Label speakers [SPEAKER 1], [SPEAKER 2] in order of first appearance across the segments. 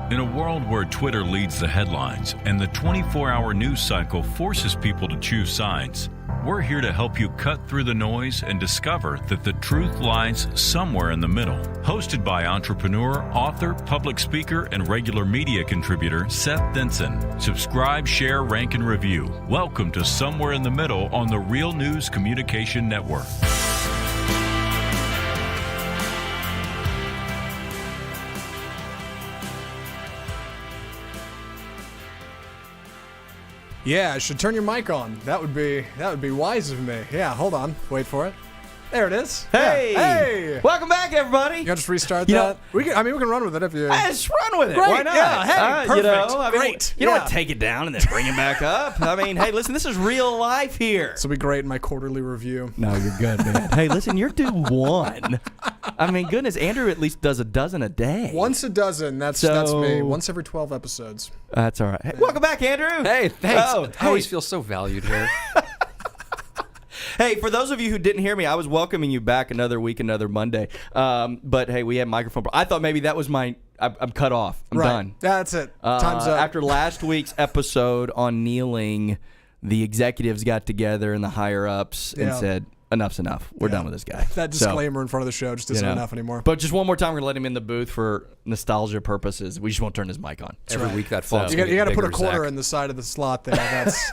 [SPEAKER 1] In a world where Twitter leads the headlines and the 24-hour news cycle forces people to choose sides, we're here to help you cut through the noise and discover that the truth lies somewhere in the middle. Hosted by entrepreneur, author, public speaker, and regular media contributor Seth Denson. Subscribe, share, rank, and review. Welcome to Somewhere in the Middle on the Real News Communication Network.
[SPEAKER 2] Yeah, I should turn your mic on. That would be wise of me. Yeah, hold on. Wait for it. There it is.
[SPEAKER 3] Hey!
[SPEAKER 2] Yeah. Hey!
[SPEAKER 3] Welcome back, everybody.
[SPEAKER 2] You want to just restart that? We can run with it if you...
[SPEAKER 3] Just run with it.
[SPEAKER 2] Great.
[SPEAKER 3] Why not?
[SPEAKER 2] Yeah, hey, perfect.
[SPEAKER 3] Great. You don't want to take it down and then bring it back up. I mean, hey, listen, this is real life here.
[SPEAKER 2] This will be great in my quarterly review.
[SPEAKER 3] No, you're good, man. Hey, listen, you're due one. I mean, goodness, Andrew at least does a dozen a day.
[SPEAKER 2] Once a dozen. That's me. Once every 12 episodes.
[SPEAKER 3] That's all right. Hey, welcome back, Andrew.
[SPEAKER 4] Hey, thanks.
[SPEAKER 3] Oh,
[SPEAKER 4] I always feel so valued here.
[SPEAKER 3] Hey, for those of you who didn't hear me, I was welcoming you back another week, another Monday. But hey, we had microphone. I thought maybe that was I'm cut off. I'm done.
[SPEAKER 2] That's it. Time's up.
[SPEAKER 3] After last week's episode on kneeling, the executives got together and the higher ups and said, enough's enough. We're done with this guy.
[SPEAKER 2] That disclaimer in front of the show just isn't enough anymore.
[SPEAKER 3] But just one more time, we're going to let him in the booth for nostalgia purposes. We just won't turn his mic on.
[SPEAKER 4] Every week that falls.
[SPEAKER 2] You got to put a quarter in the side of the slot there. That's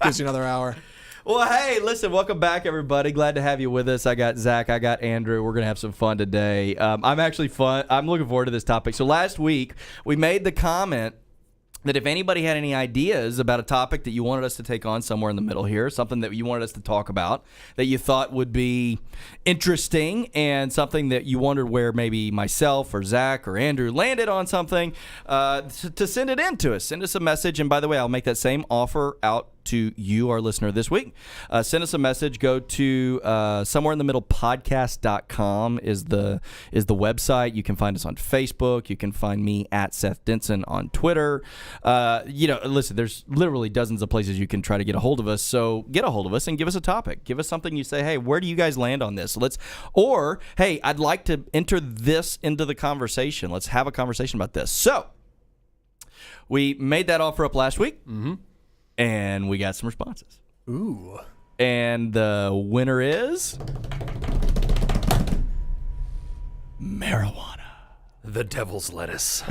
[SPEAKER 2] gives you another hour.
[SPEAKER 3] Well, hey, listen, welcome back, everybody. Glad to have you with us. I got Zach, I got Andrew. We're going to have some fun today. I'm looking forward to this topic. So last week, we made the comment that if anybody had any ideas about a topic that you wanted us to take on somewhere in the middle here, something that you wanted us to talk about, that you thought would be interesting, and something that you wondered where maybe myself or Zach or Andrew landed on something, to send it in to us. Send us a message. And by the way, I'll make that same offer out to you, our listener, this week. Send us a message. Go to somewhereinthemiddlepodcast.com is the website. You can find us on Facebook. You can find me at Seth Denson on Twitter. Listen, there's literally dozens of places you can try to get a hold of us. So get a hold of us and give us a topic. Give us something you say, hey, where do you guys land on this? Or, hey, I'd like to enter this into the conversation. Let's have a conversation about this. So we made that offer up last week. Mm-hmm. And we got some responses.
[SPEAKER 2] Ooh.
[SPEAKER 3] And the winner is marijuana.
[SPEAKER 4] The devil's lettuce.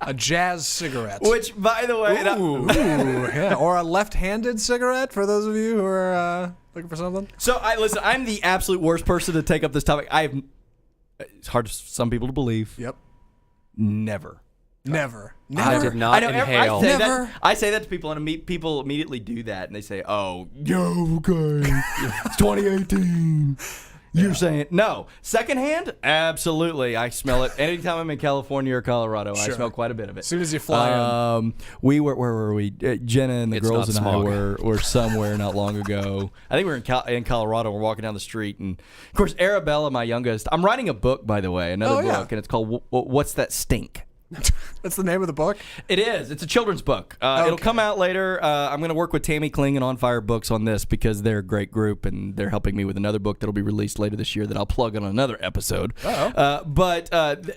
[SPEAKER 2] A jazz cigarette.
[SPEAKER 3] Which, by the way...
[SPEAKER 2] yeah. Or a left-handed cigarette, for those of you who are looking for something.
[SPEAKER 3] So, I'm the absolute worst person to take up this topic. It's hard for some people to believe.
[SPEAKER 2] Yep.
[SPEAKER 3] Never.
[SPEAKER 4] I did not inhale.
[SPEAKER 3] I say that to people, and people immediately do that, and they say, "Oh, okay, it's 2018." You're saying no. Secondhand, absolutely. I smell it anytime I'm in California or Colorado. Sure. I smell quite a bit of it.
[SPEAKER 2] As soon as you fly in.
[SPEAKER 3] Where were we? Jenna and the girls and I were somewhere not long ago. I think we were in Colorado. We're walking down the street, and of course, Arabella, my youngest. I'm writing a book, by the way, another book, and it's called "What's That Stink."
[SPEAKER 2] That's the name of the book?
[SPEAKER 3] It is. It's a children's book. It'll come out later. I'm going to work with Tammy Kling and On Fire Books on this because they're a great group, and they're helping me with another book that'll be released later this year that I'll plug on another episode. But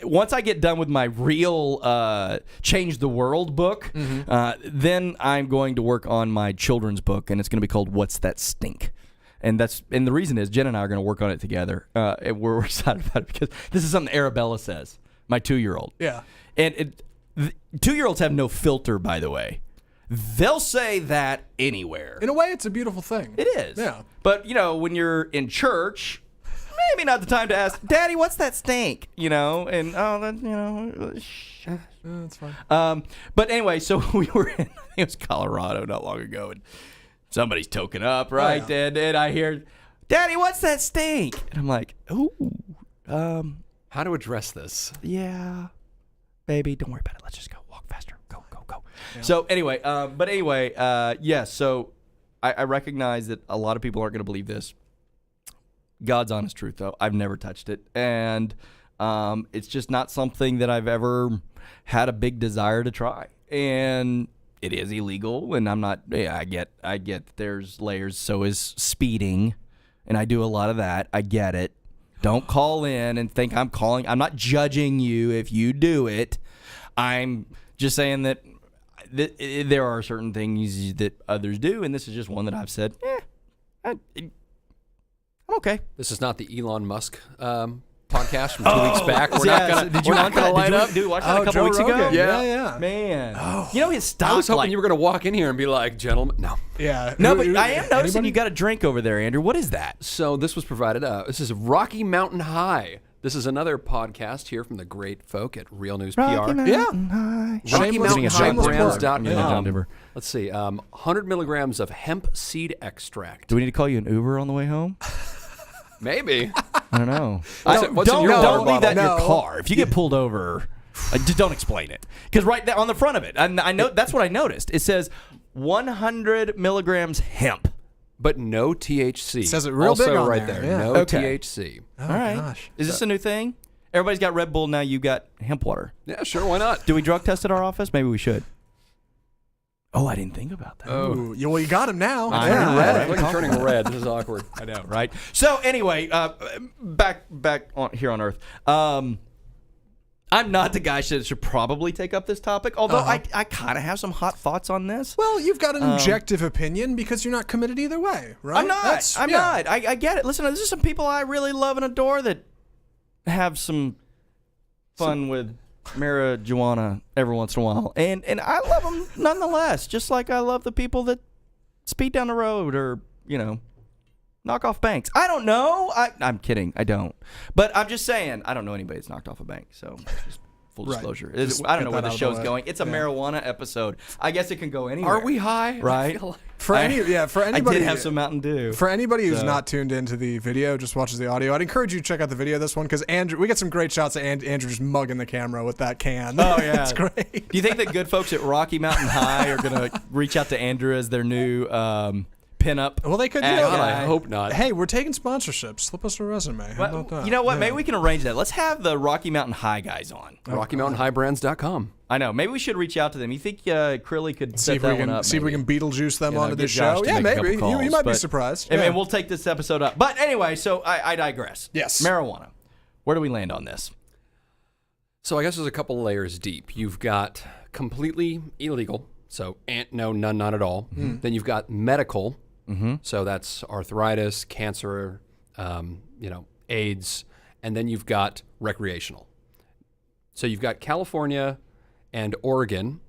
[SPEAKER 3] once I get done with my real Change the World book, then I'm going to work on my children's book, and it's going to be called What's That Stink? And the reason is Jen and I are going to work on it together. And we're excited about it because this is something Arabella says, my 2-year-old.
[SPEAKER 2] Yeah.
[SPEAKER 3] And 2-year-olds have no filter, by the way. They'll say that anywhere.
[SPEAKER 2] In a way, it's a beautiful thing.
[SPEAKER 3] It is.
[SPEAKER 2] Yeah.
[SPEAKER 3] But, when you're in church, maybe not the time to ask, Daddy, what's that stink? And,
[SPEAKER 2] that's fine.
[SPEAKER 3] But anyway, so we were in, I think it was Colorado not long ago, and somebody's toking up, right? Oh, yeah. And I hear, Daddy, what's that stink? And I'm like, ooh.
[SPEAKER 4] How to address this?
[SPEAKER 3] Yeah. Baby, don't worry about it. Let's just go. Walk faster. Go. Yeah. So anyway, so I recognize that a lot of people aren't going to believe this. God's honest truth, though. I've never touched it. And it's just not something that I've ever had a big desire to try. And it is illegal, and I'm not, I get that there's layers. So is speeding, and I do a lot of that. I get it. Don't call in and think I'm not judging you if you do it. I'm just saying that there are certain things that others do, and this is just one that I've said, I'm okay.
[SPEAKER 4] This is not the Elon Musk podcast from 2 weeks back. We're not gonna light up.
[SPEAKER 3] Did you watch that a couple weeks ago?
[SPEAKER 2] Yeah.
[SPEAKER 3] Man. You know, his stock.
[SPEAKER 4] I was hoping you were gonna walk in here and be like, gentlemen. No.
[SPEAKER 2] Yeah.
[SPEAKER 3] No, but I am noticing
[SPEAKER 2] anybody?
[SPEAKER 3] you got a drink over there, Andrew. What is that?
[SPEAKER 4] So this was provided. This is Rocky Mountain High. This is another podcast here from the great folk at Real News PR.
[SPEAKER 2] Yeah.
[SPEAKER 4] RockyMountainHighBrands.com. Let's see. 100 milligrams of hemp seed extract.
[SPEAKER 3] Do we need to call you an Uber on the way home?
[SPEAKER 4] Maybe.
[SPEAKER 3] I don't know.
[SPEAKER 4] Don't
[SPEAKER 3] leave that in your
[SPEAKER 2] No.
[SPEAKER 3] car. If you get pulled over, just don't explain it. Because right there on the front of it, and I know that's what I noticed. It says 100 milligrams hemp.
[SPEAKER 4] But no THC.
[SPEAKER 2] It says it real
[SPEAKER 4] also
[SPEAKER 2] big on
[SPEAKER 4] right
[SPEAKER 2] there.
[SPEAKER 4] there.
[SPEAKER 2] Yeah.
[SPEAKER 4] No
[SPEAKER 3] Okay.
[SPEAKER 4] THC.
[SPEAKER 2] Oh,
[SPEAKER 3] All right.
[SPEAKER 2] gosh.
[SPEAKER 3] Is this a new thing? Everybody's got Red Bull now. You got hemp water.
[SPEAKER 4] Yeah, sure. Why not?
[SPEAKER 3] Do we drug test at our office? Maybe we should. Oh, I didn't think about that.
[SPEAKER 2] Ooh, well, you got him now.
[SPEAKER 3] I
[SPEAKER 2] Yeah.
[SPEAKER 3] know,
[SPEAKER 4] Red.
[SPEAKER 3] right?
[SPEAKER 4] Look, I'm turning red. This is awkward.
[SPEAKER 3] I know, right? So anyway, back on here on Earth. I'm not the guy that should probably take up this topic, although I kind of have some hot thoughts on this.
[SPEAKER 2] Well, you've got an objective opinion because you're not committed either way, right?
[SPEAKER 3] I'm not. I'm not. I get it. Listen, there's some people I really love and adore that have some fun with marijuana every once in a while, and I love them nonetheless. Just like I love the people that speed down the road or knock off banks. I don't know. I'm kidding. I don't. But I'm just saying I don't know anybody that's knocked off a bank. So just full disclosure.
[SPEAKER 2] Just
[SPEAKER 3] I don't
[SPEAKER 2] get
[SPEAKER 3] know where
[SPEAKER 2] that
[SPEAKER 3] the
[SPEAKER 2] out of
[SPEAKER 3] show's
[SPEAKER 2] the way.
[SPEAKER 3] going. It's a marijuana episode. I guess it can go anywhere.
[SPEAKER 4] Are we high?
[SPEAKER 3] Right.
[SPEAKER 4] I feel like-
[SPEAKER 2] For anybody,
[SPEAKER 3] I did have some Mountain Dew.
[SPEAKER 2] For anybody who's not tuned into the video, just watches the audio, I'd encourage you to check out the video of this one because Andrew, we get some great shots of Andrew just mugging the camera with that can.
[SPEAKER 3] Oh yeah,
[SPEAKER 2] it's great.
[SPEAKER 3] Do you think that good folks at Rocky Mountain High are gonna reach out to Andrew as their new pinup?
[SPEAKER 2] Well, they could.
[SPEAKER 3] God,
[SPEAKER 4] I hope not.
[SPEAKER 2] Hey, we're taking sponsorships. Slip us a resume. How about that?
[SPEAKER 3] You know what?
[SPEAKER 2] Yeah.
[SPEAKER 3] Maybe we can arrange that. Let's have the Rocky Mountain High guys on.
[SPEAKER 4] RockyMountainHighBrands.com.
[SPEAKER 3] I know. Maybe we should reach out to them. You think Crilly could
[SPEAKER 2] See
[SPEAKER 3] set
[SPEAKER 2] if
[SPEAKER 3] that
[SPEAKER 2] we can
[SPEAKER 3] one up?
[SPEAKER 2] see if we can Beetlejuice them onto
[SPEAKER 3] get
[SPEAKER 2] this
[SPEAKER 3] Josh
[SPEAKER 2] show.
[SPEAKER 3] to
[SPEAKER 2] Yeah,
[SPEAKER 3] make a couple
[SPEAKER 2] maybe.
[SPEAKER 3] calls,
[SPEAKER 2] You might be
[SPEAKER 3] but-
[SPEAKER 2] surprised.
[SPEAKER 3] And,
[SPEAKER 2] Yeah.
[SPEAKER 3] and we'll take this episode up. But anyway, so I digress.
[SPEAKER 2] Yes.
[SPEAKER 3] Marijuana. Where do we land on this?
[SPEAKER 4] So I guess there's a couple layers deep. You've got completely illegal, so no, none, not at all. Then you've got medical, so that's arthritis, cancer, AIDS, and then you've got recreational. So you've got California and Oregon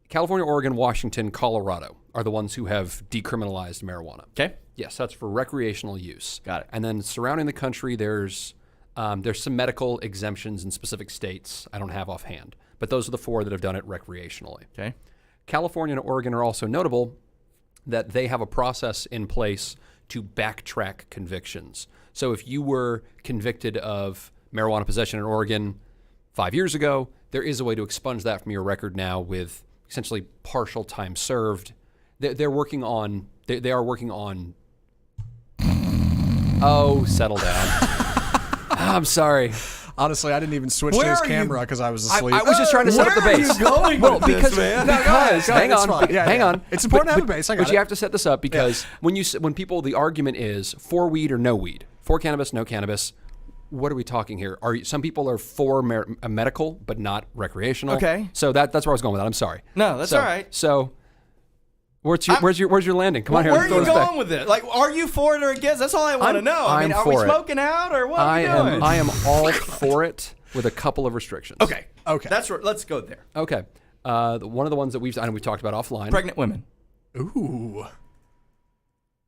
[SPEAKER 4] California, Oregon, Washington, Colorado are the ones who have decriminalized marijuana.
[SPEAKER 3] Okay.
[SPEAKER 4] Yes, that's for recreational use.
[SPEAKER 3] Got it.
[SPEAKER 4] And then surrounding the country, there's some medical exemptions in specific states I don't have offhand, but those are the four that have done it recreationally.
[SPEAKER 3] Okay.
[SPEAKER 4] California and Oregon are also notable that they have a process in place to backtrack convictions. So if you were convicted of marijuana possession in Oregon 5 years ago, there is a way to expunge that from your record now with essentially partial time served. They're working on. They are working on. Oh, settle down. I'm sorry.
[SPEAKER 2] Honestly, I didn't even switch to his camera because I was asleep.
[SPEAKER 4] I was just trying to set up the base. Because hang on, hang on.
[SPEAKER 2] It's important to have a base. I got
[SPEAKER 4] But you have to set this up because when people, the argument is for weed or no weed, for cannabis, no cannabis. What are we talking here? Some people are for medical but not recreational.
[SPEAKER 3] Okay.
[SPEAKER 4] So that's where I was going with that. I'm sorry.
[SPEAKER 3] No, that's all right.
[SPEAKER 4] So where's your landing? Come on here.
[SPEAKER 3] Where are
[SPEAKER 4] throw
[SPEAKER 3] you
[SPEAKER 4] this back.
[SPEAKER 3] going with it? Like, are you for it or against? That's all I want to know. I mean, are we
[SPEAKER 4] for it.
[SPEAKER 3] smoking out or what are we doing?
[SPEAKER 4] I am all for it with a couple of restrictions.
[SPEAKER 3] Okay.
[SPEAKER 2] Okay.
[SPEAKER 3] Let's go there.
[SPEAKER 4] Okay. One of the ones that we've talked about offline.
[SPEAKER 3] Pregnant women.
[SPEAKER 2] Ooh.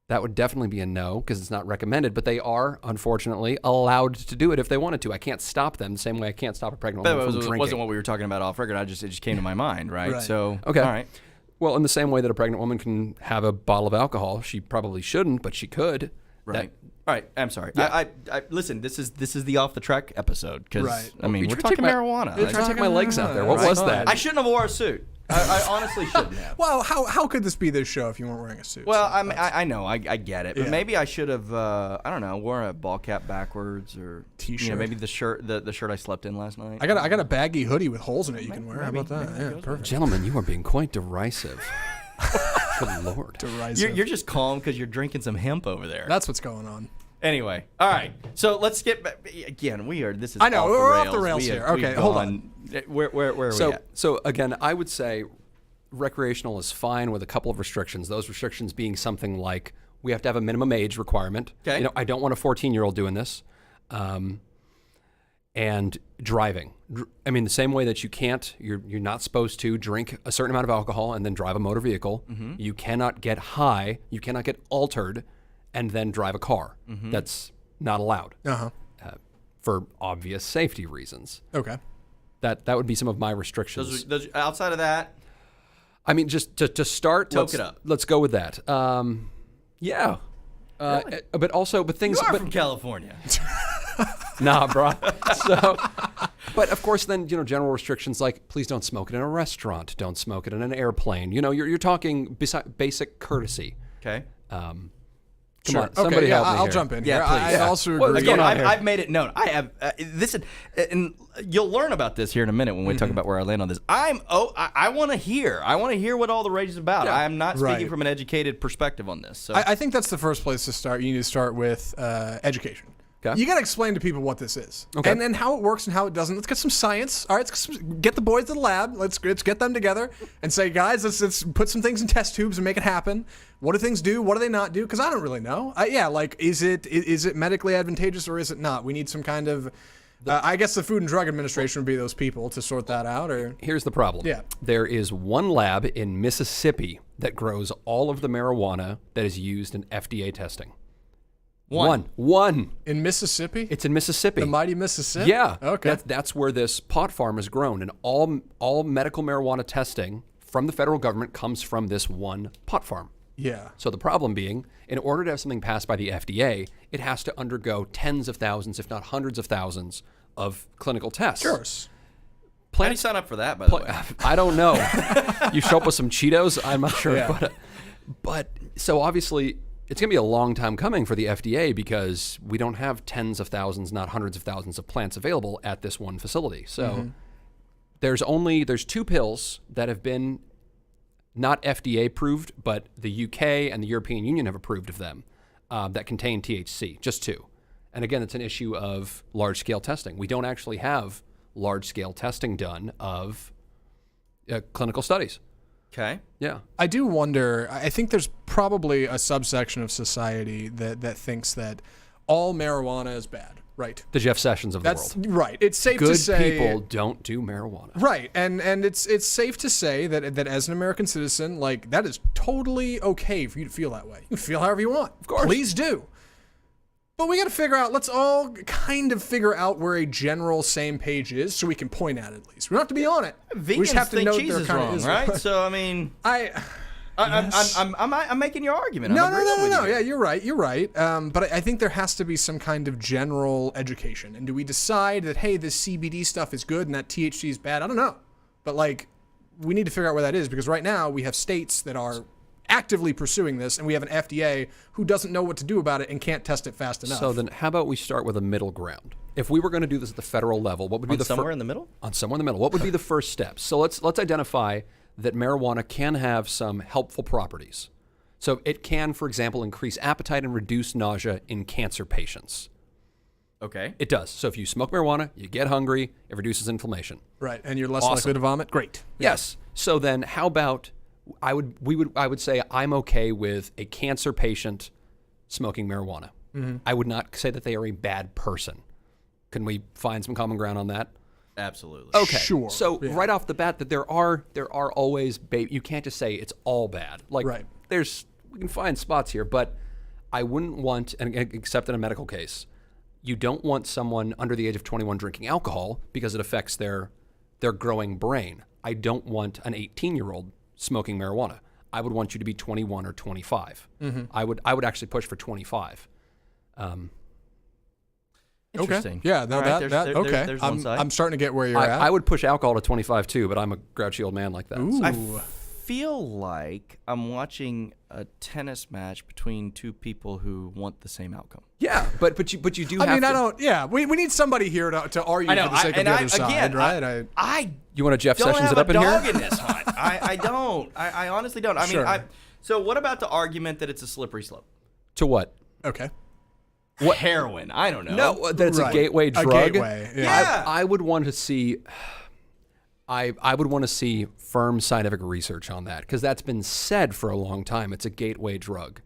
[SPEAKER 4] That would definitely be a no because it's not recommended, but they are, unfortunately, allowed to do it if they wanted to. I can't stop them the same way I can't stop a pregnant woman from drinking.
[SPEAKER 3] It wasn't what we were talking about off record. It just came to my mind, right?
[SPEAKER 2] Right.
[SPEAKER 3] So,
[SPEAKER 4] Okay.
[SPEAKER 3] all right.
[SPEAKER 4] Well, in the same way that a pregnant woman can have a bottle of alcohol, she probably shouldn't, but she could.
[SPEAKER 3] Right. All right. I'm sorry. I listen. This is the off the track episode because
[SPEAKER 2] Right.
[SPEAKER 3] I mean
[SPEAKER 4] You're
[SPEAKER 3] we're
[SPEAKER 4] trying
[SPEAKER 3] talking marijuana.
[SPEAKER 4] You're trying to take my legs out there. What
[SPEAKER 2] Right.
[SPEAKER 4] was that?
[SPEAKER 3] I shouldn't have wore a suit. I honestly shouldn't have.
[SPEAKER 2] Well, how could this be this show if you weren't wearing a suit?
[SPEAKER 3] Well,
[SPEAKER 2] So
[SPEAKER 3] I know, I get it, but
[SPEAKER 2] Yeah.
[SPEAKER 3] maybe I should have, I don't know, worn a ball cap backwards or
[SPEAKER 2] T-shirt.
[SPEAKER 3] maybe the shirt I slept in last night.
[SPEAKER 2] I got a baggy hoodie with holes in it you can wear. How about that? Yeah, perfect.
[SPEAKER 4] Gentlemen, you are being quite derisive. Good Lord.
[SPEAKER 2] Derisive.
[SPEAKER 3] You're just calm because you're drinking some hemp over there.
[SPEAKER 2] That's what's going on.
[SPEAKER 3] Anyway, all right. So let's get back. Again, this is
[SPEAKER 2] I know,
[SPEAKER 3] off
[SPEAKER 2] we're
[SPEAKER 3] the
[SPEAKER 2] off the rails here. Okay, hold on.
[SPEAKER 3] Where are we at?
[SPEAKER 4] So again, I would say recreational is fine with a couple of restrictions. Those restrictions being something like we have to have a minimum age requirement.
[SPEAKER 3] Okay.
[SPEAKER 4] I don't want a 14-year-old doing this. And driving. I mean, the same way that you're not supposed to drink a certain amount of alcohol and then drive a motor vehicle. Mm-hmm. You cannot get high. You cannot get altered and then drive a car. Mm-hmm. That's not allowed for obvious safety reasons.
[SPEAKER 2] Okay.
[SPEAKER 4] That would be some of my restrictions.
[SPEAKER 3] Outside of that,
[SPEAKER 4] I mean, just to start,
[SPEAKER 3] toke it up.
[SPEAKER 4] Let's go with that. Yeah.
[SPEAKER 3] Really?
[SPEAKER 4] But things.
[SPEAKER 3] You are from California.
[SPEAKER 4] Nah, bro. But of course, then general restrictions like please don't smoke it in a restaurant, don't smoke it in an airplane. You're talking basic courtesy.
[SPEAKER 3] Okay.
[SPEAKER 4] Come on, somebody help me
[SPEAKER 2] I'll
[SPEAKER 4] here.
[SPEAKER 2] jump in.
[SPEAKER 3] Yeah,
[SPEAKER 2] here.
[SPEAKER 3] please.
[SPEAKER 2] I also
[SPEAKER 4] Well,
[SPEAKER 2] agree.
[SPEAKER 4] going on
[SPEAKER 3] Again,
[SPEAKER 4] here?
[SPEAKER 3] I've made it known. I have and you'll learn about this here in a minute when we talk about where I land on this. I want to hear. I want to hear what all the rage is about.
[SPEAKER 4] Yeah.
[SPEAKER 3] I am not speaking
[SPEAKER 2] Right.
[SPEAKER 3] from an educated perspective on this. So
[SPEAKER 2] I think that's the first place to start. You need to start with education.
[SPEAKER 4] Okay.
[SPEAKER 2] You got to explain to people what this is,
[SPEAKER 4] Okay.
[SPEAKER 2] and how it works and how it doesn't. Let's get some science. All right, get the boys to the lab. Let's get them together and say, guys, let's put some things in test tubes and make it happen. What do things do? What do they not do? Because I don't really know. Is it medically advantageous or is it not? We need some kind of. I guess the Food and Drug Administration would be those people to sort that out. Or
[SPEAKER 4] Here's the problem.
[SPEAKER 2] Yeah.
[SPEAKER 4] There is one lab in Mississippi that grows all of the marijuana that is used in FDA testing. One.
[SPEAKER 2] in Mississippi,
[SPEAKER 4] It's in Mississippi.
[SPEAKER 2] the mighty Mississippi.
[SPEAKER 4] Yeah.
[SPEAKER 2] Okay.
[SPEAKER 4] That's where this pot farm is grown, and all medical marijuana testing from the federal government comes from this one pot farm.
[SPEAKER 2] Yeah.
[SPEAKER 4] So the problem being, in order to have something passed by the FDA, it has to undergo tens of thousands, if not hundreds of thousands, of clinical tests.
[SPEAKER 2] Sure.
[SPEAKER 3] how do you sign up for that? By the way,
[SPEAKER 4] I don't know. You show up with some Cheetos? I'm not sure.
[SPEAKER 2] Yeah.
[SPEAKER 4] But so obviously, it's going to be a long time coming for the FDA because we don't have tens of thousands, not hundreds of thousands of plants available at this one facility. So there's two pills that have been not FDA approved, but the UK and the European Union have approved of them that contain THC, just two. And again, it's an issue of large-scale testing. We don't actually have large-scale testing done of clinical studies.
[SPEAKER 3] okay.
[SPEAKER 4] Yeah.
[SPEAKER 2] I do wonder. I think there's probably a subsection of society that thinks that all marijuana is bad. Right.
[SPEAKER 4] The Jeff Sessions of the
[SPEAKER 2] That's
[SPEAKER 4] world.
[SPEAKER 2] right. It's safe
[SPEAKER 4] Good
[SPEAKER 2] to say
[SPEAKER 4] people don't do marijuana.
[SPEAKER 2] Right, and it's safe to say that as an American citizen, like that is totally okay for you to feel that way. You can feel however you want. Of
[SPEAKER 4] course.
[SPEAKER 2] Please do. But we got to figure out. Let's all kind of figure out where a general same page is, so we can point at it at least. We don't have to be on it.
[SPEAKER 3] Vegans
[SPEAKER 2] we just have to
[SPEAKER 3] think
[SPEAKER 2] know
[SPEAKER 3] cheese
[SPEAKER 2] there
[SPEAKER 3] is
[SPEAKER 2] kinda
[SPEAKER 3] wrong,
[SPEAKER 2] is
[SPEAKER 3] right? So I mean, I'm making your argument.
[SPEAKER 2] No.
[SPEAKER 3] I'm agreeing with you.
[SPEAKER 2] Yeah, you're right. But I think there has to be some kind of general education. And do we decide that, hey, this CBD stuff is good and that THC is bad? I don't know. But like, we need to figure out where that is because right now we have states that are actively pursuing this, and we have an FDA who doesn't know what to do about it and can't test it fast enough.
[SPEAKER 4] So then, how about we start with a middle ground? If we were going to do this at the federal level, what would be
[SPEAKER 3] Somewhere in the middle?
[SPEAKER 4] On somewhere in the middle. What would be the first steps? So let's identify that marijuana can have some helpful properties. So it can, for example, increase appetite and reduce nausea in cancer patients.
[SPEAKER 3] Okay.
[SPEAKER 4] It does. So if you smoke marijuana, you get hungry, it reduces inflammation.
[SPEAKER 2] right, and you're less
[SPEAKER 4] Awesome.
[SPEAKER 2] likely to vomit. Great.
[SPEAKER 4] Yes. So then, how about I would say I'm okay with a cancer patient smoking marijuana. Mm-hmm. I would not say that they are a bad person. Can we find some common ground on that?
[SPEAKER 3] Absolutely.
[SPEAKER 4] Okay.
[SPEAKER 2] Sure.
[SPEAKER 4] So
[SPEAKER 2] Yeah.
[SPEAKER 4] right off the bat, that there are always you can't just say it's all bad. Like
[SPEAKER 2] Right.
[SPEAKER 4] we can find spots here, but I wouldn't want, and except in a medical case, you don't want someone under the age of 21 drinking alcohol because it affects their growing brain. I don't want an 18-year-old smoking marijuana. I would want you to be 21 or 25. Mm-hmm. I would actually push for 25.
[SPEAKER 3] Interesting.
[SPEAKER 2] Okay. Yeah. No,
[SPEAKER 3] All right,
[SPEAKER 2] okay.
[SPEAKER 3] there's one side.
[SPEAKER 2] I'm starting to get where you're at.
[SPEAKER 4] I would push alcohol to 25 too, but I'm a grouchy old man like that.
[SPEAKER 2] Ooh.
[SPEAKER 4] So.
[SPEAKER 3] I feel like I'm watching a tennis match between two people who want the same outcome.
[SPEAKER 4] Yeah, but you do have
[SPEAKER 2] I mean,
[SPEAKER 4] to.
[SPEAKER 2] I don't. Yeah, we need somebody here to argue
[SPEAKER 3] I know.
[SPEAKER 2] for the sake of the other side,
[SPEAKER 3] again,
[SPEAKER 2] right?
[SPEAKER 3] I
[SPEAKER 4] You want to Jeff
[SPEAKER 3] don't
[SPEAKER 4] Sessions
[SPEAKER 3] have
[SPEAKER 4] it up
[SPEAKER 3] a
[SPEAKER 4] in
[SPEAKER 3] dog
[SPEAKER 4] here?
[SPEAKER 3] in this hunt. I don't. I honestly don't. I mean,
[SPEAKER 2] Sure.
[SPEAKER 3] so what about the argument that it's a slippery slope?
[SPEAKER 4] To what?
[SPEAKER 2] Okay.
[SPEAKER 3] Heroin. I don't know.
[SPEAKER 4] No, that it's
[SPEAKER 2] Right.
[SPEAKER 4] a gateway
[SPEAKER 2] A
[SPEAKER 4] drug.
[SPEAKER 2] gateway, yeah.
[SPEAKER 3] Yeah.
[SPEAKER 4] I would want to see. I would want to see firm scientific research on that, because that's been said for a long time. It's a gateway drug,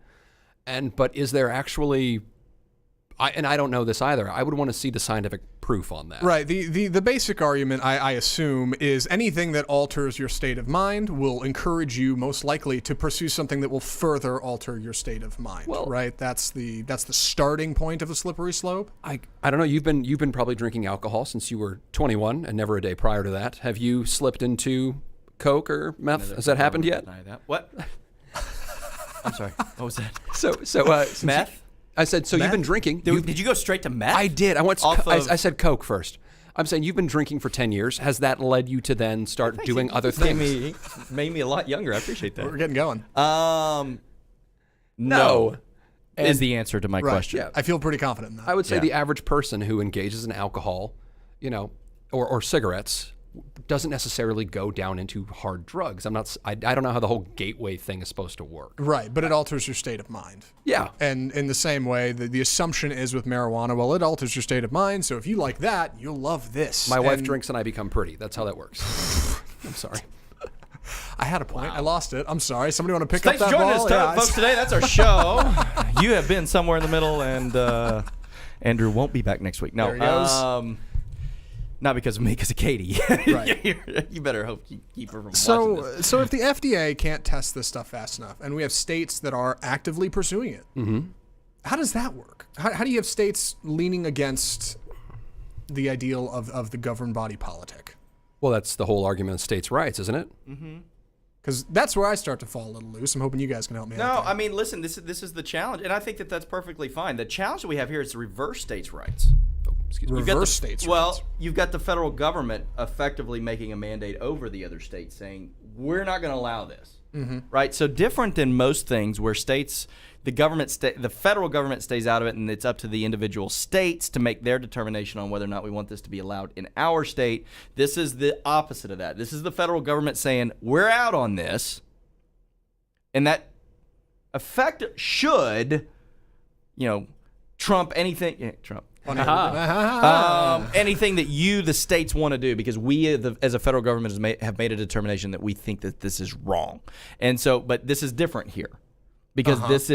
[SPEAKER 4] but is there actually? I don't know this either. I would want to see the scientific proof on that.
[SPEAKER 2] Right. The basic argument, I assume, is anything that alters your state of mind will encourage you most likely to pursue something that will further alter your state of mind.
[SPEAKER 4] Well-
[SPEAKER 2] right. That's the starting point of a slippery slope.
[SPEAKER 4] I don't know. You've been probably drinking alcohol since you were 21 and never a day prior to that. Have you slipped into Coke or meth? Has that happened yet?
[SPEAKER 3] Deny that. What? I'm sorry. What was that?
[SPEAKER 4] So
[SPEAKER 3] Meth?
[SPEAKER 4] I said, so you've been drinking.
[SPEAKER 3] Did you go straight to meth?
[SPEAKER 4] I did. I went.
[SPEAKER 3] Off of-
[SPEAKER 4] I said Coke first. I'm saying you've been drinking for 10 years. Has that led you to then start doing other things?
[SPEAKER 3] Made me a lot younger. I appreciate that.
[SPEAKER 2] We're getting going.
[SPEAKER 3] No. Is the answer to my
[SPEAKER 2] Right.
[SPEAKER 3] question.
[SPEAKER 4] Yeah.
[SPEAKER 2] I feel pretty confident in that.
[SPEAKER 4] I would say
[SPEAKER 3] Yeah.
[SPEAKER 4] the average person who engages in alcohol, or cigarettes, doesn't necessarily go down into hard drugs. I don't know how the whole gateway thing is supposed to work.
[SPEAKER 2] Right, but it alters your state of mind.
[SPEAKER 4] Yeah.
[SPEAKER 2] And in the same way, the assumption is with marijuana, well, it alters your state of mind, so if you like that, you'll love this.
[SPEAKER 4] My wife
[SPEAKER 2] And
[SPEAKER 4] drinks and I become pretty. That's how that works. I'm sorry.
[SPEAKER 2] I had a point. I lost it. I'm sorry. Somebody want to pick
[SPEAKER 3] Thanks
[SPEAKER 2] up
[SPEAKER 3] for
[SPEAKER 2] that
[SPEAKER 3] joining
[SPEAKER 2] ball?
[SPEAKER 3] us,
[SPEAKER 2] Yeah,
[SPEAKER 3] folks. Today, that's our show. You have been somewhere in the middle, and Andrew won't be back next week. No,
[SPEAKER 2] There he goes.
[SPEAKER 3] not because of me, because of Katie.
[SPEAKER 2] Right.
[SPEAKER 3] You better hope you keep her from watching
[SPEAKER 2] So,
[SPEAKER 3] this.
[SPEAKER 2] so if the FDA can't test this stuff fast enough, and we have states that are actively pursuing it, how does that work? How do you have states leaning against the ideal of the governed body politic?
[SPEAKER 4] Well, that's the whole argument of states' rights, isn't it?
[SPEAKER 2] Because that's where I start to fall a little loose. I'm hoping you guys can help me
[SPEAKER 3] No,
[SPEAKER 2] out there.
[SPEAKER 3] I mean, listen, this is the challenge, and I think that that's perfectly fine. The challenge that we have here is to reverse states' rights.
[SPEAKER 4] Excuse me.
[SPEAKER 3] You've got
[SPEAKER 2] Reverse states'
[SPEAKER 3] Well,
[SPEAKER 2] rights.
[SPEAKER 3] you've got the federal government effectively making a mandate over the other states, saying we're not going to allow this. Right. So different than most things, where states, the federal government stays out of it, and it's up to the individual states to make their determination on whether or not we want this to be allowed in our state. This is the opposite of that. This is the federal government saying we're out on this, and that effect should, trump anything. Yeah, Trump. Anything that the states want to do, because we as a federal government have made a determination that we think that this is wrong. And so, but this is different here, because this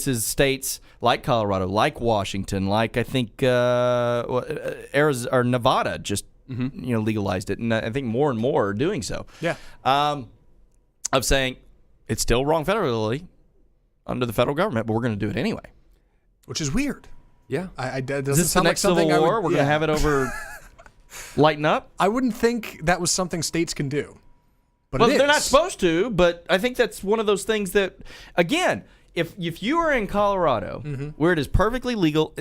[SPEAKER 3] is states like Colorado, like Washington, like I think Arizona or Nevada just legalized it, and I think more and more are doing so.
[SPEAKER 2] Yeah.
[SPEAKER 3] Of saying it's still wrong federally under the federal government, but we're going to do it anyway.
[SPEAKER 2] Which is weird.
[SPEAKER 4] Yeah.
[SPEAKER 2] That doesn't
[SPEAKER 3] Is this the
[SPEAKER 2] sound like
[SPEAKER 3] next Civil
[SPEAKER 2] something I
[SPEAKER 3] War?
[SPEAKER 2] would,
[SPEAKER 3] We're going to have it over lighten up?
[SPEAKER 2] I wouldn't think that was something states can do. But
[SPEAKER 3] Well,
[SPEAKER 2] it
[SPEAKER 3] they're not
[SPEAKER 2] is.
[SPEAKER 3] supposed to, but I think that's one of those things that, again, if you are in Colorado, where it is perfectly legal,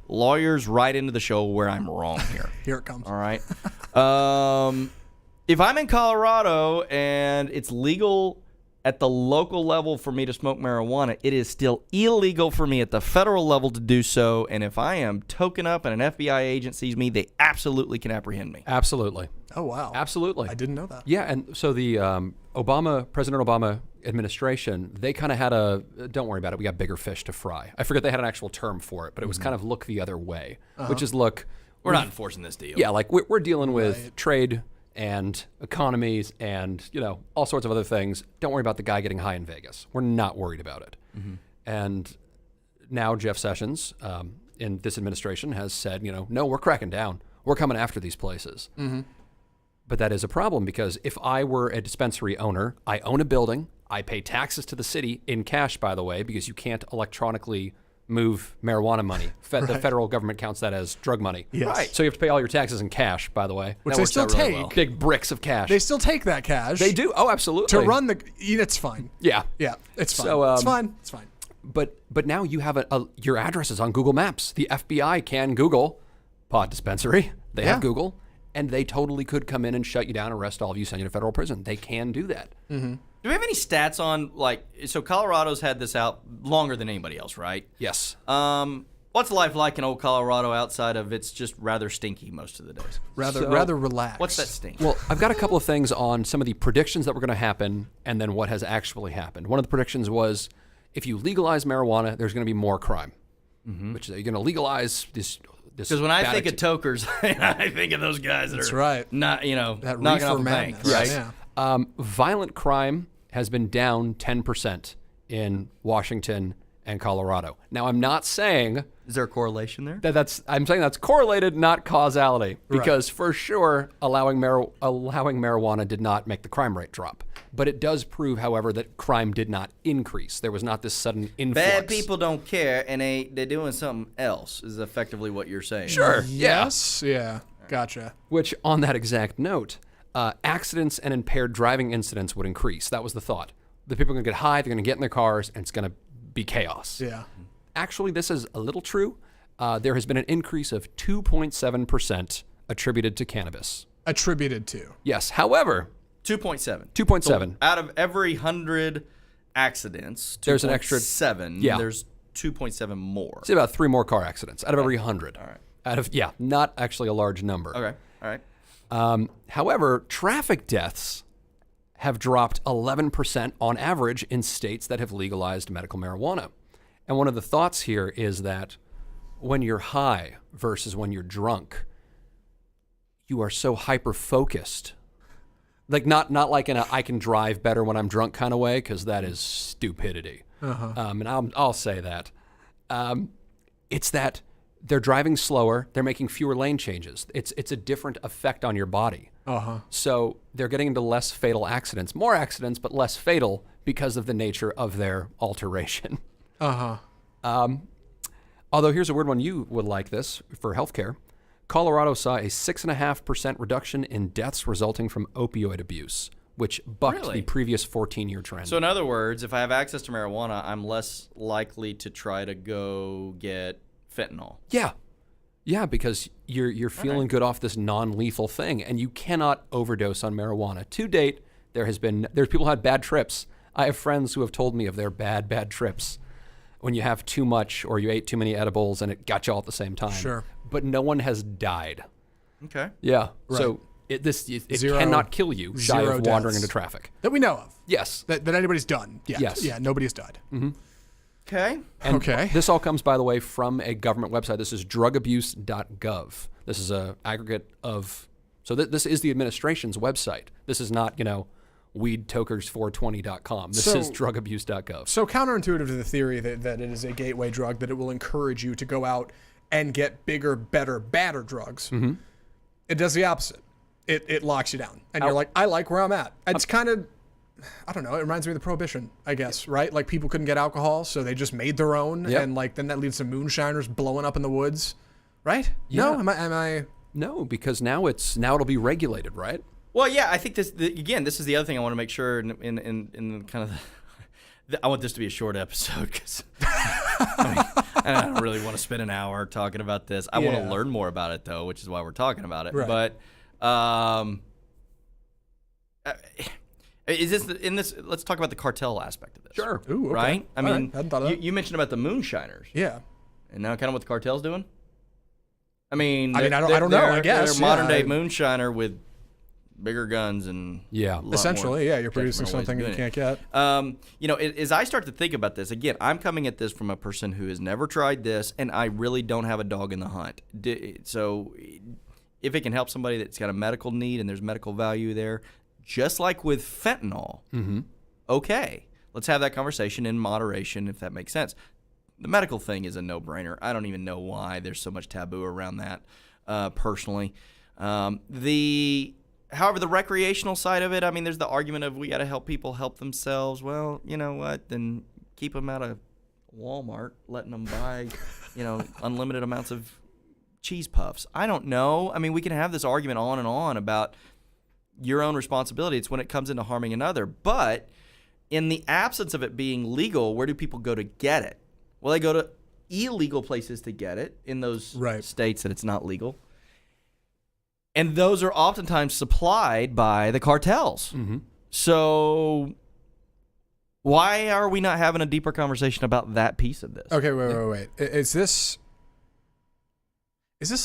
[SPEAKER 3] lawyers right into the show where I'm wrong here.
[SPEAKER 2] Here it comes.
[SPEAKER 3] All right. If I'm in Colorado and it's legal at the local level for me to smoke marijuana, it is still illegal for me at the federal level to do so. And if I am token up and an FBI agent sees me, they absolutely can apprehend me.
[SPEAKER 4] Absolutely.
[SPEAKER 2] Oh, wow.
[SPEAKER 4] Absolutely.
[SPEAKER 2] I didn't know that.
[SPEAKER 4] Yeah, and so the President Obama administration, they kind of had don't worry about it, we got bigger fish to fry. I forget they had an actual term for it, but it was kind of look the other way, which is look.
[SPEAKER 3] We're not enforcing this deal.
[SPEAKER 4] Yeah, like we're dealing with trade and economies and all sorts of other things. Don't worry about the guy getting high in Vegas. We're not worried about it. And now Jeff Sessions in this administration has said, no, we're cracking down. We're coming after these places. But that is a problem, because if I were a dispensary owner, I own a building, I pay taxes to the city in cash, by the way, because you can't electronically move marijuana money. The federal government counts that as drug money.
[SPEAKER 2] Yes.
[SPEAKER 3] Right.
[SPEAKER 4] So you have to pay all your taxes in cash, by the way.
[SPEAKER 2] Which
[SPEAKER 3] That
[SPEAKER 2] they
[SPEAKER 3] works
[SPEAKER 2] still
[SPEAKER 3] out really
[SPEAKER 2] take.
[SPEAKER 3] well.
[SPEAKER 4] Big bricks of cash.
[SPEAKER 2] They still take that cash.
[SPEAKER 4] They do. Oh, absolutely.
[SPEAKER 2] To run it's fine.
[SPEAKER 4] Yeah.
[SPEAKER 2] Yeah, it's fine.
[SPEAKER 4] So,
[SPEAKER 2] it's fine. It's fine.
[SPEAKER 4] But now you have your address is on Google Maps. The FBI can Google pot dispensary. They have
[SPEAKER 2] Yeah.
[SPEAKER 4] Google, and they totally could come in and shut you down, arrest all of you, send you to federal prison. They can do that.
[SPEAKER 3] Do we have any stats on, so Colorado's had this out longer than anybody else, right?
[SPEAKER 4] Yes.
[SPEAKER 3] What's life like in old Colorado outside of it's just rather stinky most of the days?
[SPEAKER 2] Rather relaxed.
[SPEAKER 3] What's that stink?
[SPEAKER 4] Well, I've got a couple of things on some of the predictions that were going to happen and then what has actually happened. One of the predictions was if you legalize marijuana, there's going to be more crime. which is, you're going to legalize this.
[SPEAKER 3] Because when I
[SPEAKER 4] bad
[SPEAKER 3] think of tokers, I think of those guys that
[SPEAKER 2] That's
[SPEAKER 3] are
[SPEAKER 2] right.
[SPEAKER 3] not,
[SPEAKER 2] That
[SPEAKER 3] knocking
[SPEAKER 2] reefer
[SPEAKER 3] off a bank,
[SPEAKER 2] madness.
[SPEAKER 3] right?
[SPEAKER 2] Yeah.
[SPEAKER 4] Violent crime has been down 10% in Washington and Colorado. Now, I'm not saying
[SPEAKER 3] Is there a correlation there?
[SPEAKER 4] I'm saying that's correlated, not causality, because for sure allowing marijuana did not make the crime rate drop. But it does prove, however, that crime did not increase. There was not this sudden influx.
[SPEAKER 3] Bad people don't care, and they're doing something else, is effectively what you're saying.
[SPEAKER 4] Sure.
[SPEAKER 2] Yes. Yeah. Gotcha.
[SPEAKER 4] Which, on that exact note, accidents and impaired driving incidents would increase. That was the thought. The people are going to get high, they're going to get in their cars, and it's going to be chaos.
[SPEAKER 2] Yeah.
[SPEAKER 4] Actually, this is a little true. There has been an increase of 2.7% attributed to cannabis.
[SPEAKER 2] Attributed to.
[SPEAKER 4] Yes. However,
[SPEAKER 3] 2.7.
[SPEAKER 4] 2.7.
[SPEAKER 3] So out of every 100 accidents,
[SPEAKER 4] There's an extra
[SPEAKER 3] 7.
[SPEAKER 4] Yeah.
[SPEAKER 3] There's 2.7 more.
[SPEAKER 4] Say about 3 more car accidents out of every 100.
[SPEAKER 3] All right.
[SPEAKER 4] Out of, not actually a large number.
[SPEAKER 3] Okay. All right.
[SPEAKER 4] However, traffic deaths have dropped 11% on average in states that have legalized medical marijuana. And one of the thoughts here is that when you're high versus when you're drunk, you are so hyper-focused. Like not like in a I can drive better when I'm drunk kind of way, because that is stupidity. And I'll say that. It's that they're driving slower. They're making fewer lane changes. It's a different effect on your body. So they're getting into less fatal accidents, more accidents, but less fatal because of the nature of their alteration. Although here's a weird one. You would like this for healthcare. Colorado saw a 6.5% reduction in deaths resulting from opioid abuse, which bucked
[SPEAKER 3] Really?
[SPEAKER 4] the previous 14-year trend.
[SPEAKER 3] So in other words, if I have access to marijuana, I'm less likely to try to go get fentanyl.
[SPEAKER 4] Yeah, because you're feeling good off this non-lethal thing, and you cannot overdose on marijuana. To date, there's people who had bad trips. I have friends who have told me of their bad trips when you have too much or you ate too many edibles and it got you all at the same time.
[SPEAKER 2] Sure.
[SPEAKER 4] But no one has died.
[SPEAKER 3] Okay.
[SPEAKER 4] Yeah.
[SPEAKER 2] Right.
[SPEAKER 4] So it
[SPEAKER 2] Zero-
[SPEAKER 4] cannot kill you shy
[SPEAKER 2] zero
[SPEAKER 4] of wandering
[SPEAKER 2] deaths.
[SPEAKER 4] into traffic.
[SPEAKER 2] That we know of.
[SPEAKER 4] Yes.
[SPEAKER 2] That anybody's done. Yet.
[SPEAKER 4] Yes.
[SPEAKER 2] Yeah. Nobody's died.
[SPEAKER 3] Okay.
[SPEAKER 4] And
[SPEAKER 2] Okay.
[SPEAKER 4] This all comes, by the way, from a government website. This is drugabuse.gov. This is an aggregate of... So this is the administration's website. This is not, weedtokers420.com. This is drugabuse.gov.
[SPEAKER 2] So counterintuitive to the theory that it is a gateway drug, that it will encourage you to go out and get bigger, better, badder drugs. It does the opposite. It locks you down. And you're like, I like where I'm at. It's kind of... I don't know. It reminds me of the Prohibition, I guess, right? Like people couldn't get alcohol, so they just made their own,
[SPEAKER 4] Yep.
[SPEAKER 2] and then that leads to moonshiners blowing up in the woods, right?
[SPEAKER 4] Yeah.
[SPEAKER 2] No, am I?
[SPEAKER 4] No, because now it'll be regulated, right?
[SPEAKER 3] Well, yeah, I think this is the other thing I want to make sure in kind of I want this to be a short episode because I don't really want to spend an hour talking about this. I want to learn more about it though, which is why we're talking about it.
[SPEAKER 2] Right.
[SPEAKER 3] But is this in this? Let's talk about the cartel aspect of this.
[SPEAKER 4] Sure.
[SPEAKER 2] Ooh, okay.
[SPEAKER 3] Right? I
[SPEAKER 2] All
[SPEAKER 3] mean,
[SPEAKER 2] right. Hadn't thought of that.
[SPEAKER 3] you mentioned about the moonshiners.
[SPEAKER 2] Yeah.
[SPEAKER 3] And now kind of what the cartel's doing? I mean,
[SPEAKER 2] I don't know, I guess,
[SPEAKER 3] They're modern day
[SPEAKER 2] yeah.
[SPEAKER 3] moonshiner with bigger guns and
[SPEAKER 4] Yeah.
[SPEAKER 3] a lot more
[SPEAKER 2] Essentially, yeah, you're producing
[SPEAKER 3] detrimental ways
[SPEAKER 2] something
[SPEAKER 3] of
[SPEAKER 2] you
[SPEAKER 3] doing
[SPEAKER 2] can't get.
[SPEAKER 3] As I start to think about this, again, I'm coming at this from a person who has never tried this, and I really don't have a dog in the hunt. So if it can help somebody that's got a medical need and there's medical value there, just like with fentanyl, okay, let's have that conversation in moderation if that makes sense. The medical thing is a no-brainer. I don't even know why there's so much taboo around that personally. However, the recreational side of it, I mean, there's the argument of we got to help people help themselves. Well, you know what? Then keep them out of Walmart, letting them buy, unlimited amounts of cheese puffs. I don't know. I mean, we can have this argument on and on about your own responsibility. It's when it comes into harming another. But in the absence of it being legal, where do people go to get it? Well, they go to illegal places to get it in those states that it's not legal. And those are oftentimes supplied by the cartels. So why are we not having a deeper conversation about that piece of this?
[SPEAKER 2] Okay, wait. Is this